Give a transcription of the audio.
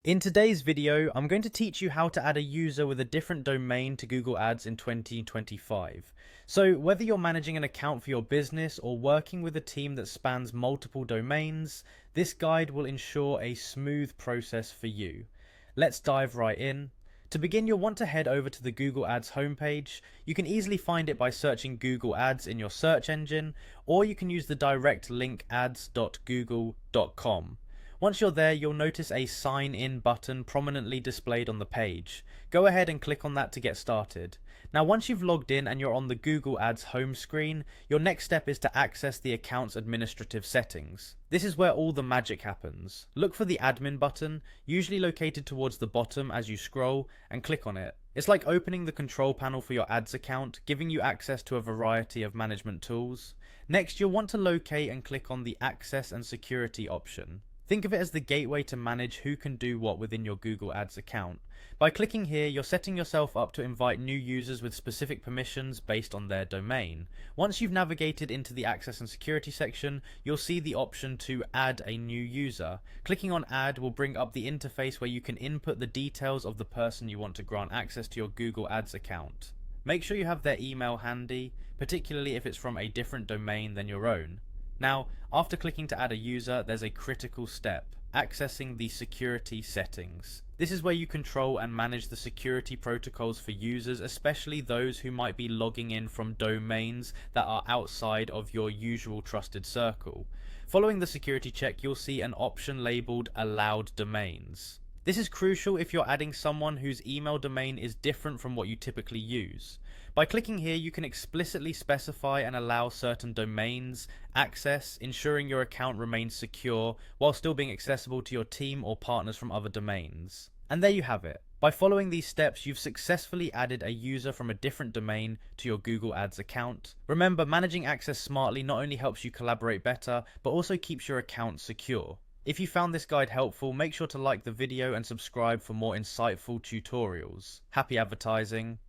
In today's video, I'm going to teach you how to add a user with a different domain to Google Ads in 2025. So whether you're managing an account for your business or working with a team that spans multiple domains, this guide will ensure a smooth process for you. Let's dive right in. To begin, you'll want to head over to the Google Ads homepage. You can easily find it by searching Google Ads in your search engine, or you can use the direct link ads.google.com. Once you're there, you'll notice a sign in button prominently displayed on the page. Go ahead and click on that to get started. Now, once you've logged in and you're on the Google Ads home screen, your next step is to access the account's administrative settings. This is where all the magic happens. Look for the admin button, usually located towards the bottom as you scroll, and click on it. It's like opening the control panel for your ads account, giving you access to a variety of management tools. Next, you'll want to locate and click on the Access and Security option. Think of it as the gateway to manage who can do what within your Google Ads account. By clicking here, you're setting yourself up to invite new users with specific permissions based on their domain. Once you've navigated into the Access and Security section, you'll see the option to add a new user. Clicking on Add will bring up the interface where you can input the details of the person you want to grant access to your Google Ads account. Make sure you have their email handy, particularly if it's from a different domain than your own. Now, after clicking to add a user, there's a critical step, accessing the security settings. This is where you control and manage the security protocols for users, especially those who might be logging in from domains that are outside of your usual trusted circle. Following the security check, you'll see an option labeled Allowed Domains. This is crucial if you're adding someone whose email domain is different from what you typically use. By clicking here, you can explicitly specify and allow certain domains access, ensuring your account remains secure while still being accessible to your team or partners from other domains. And there you have it. By following these steps, you've successfully added a user from a different domain to your Google Ads account. Remember, managing access smartly not only helps you collaborate better, but also keeps your account secure. If you found this guide helpful, make sure to like the video and subscribe for more insightful tutorials. Happy advertising!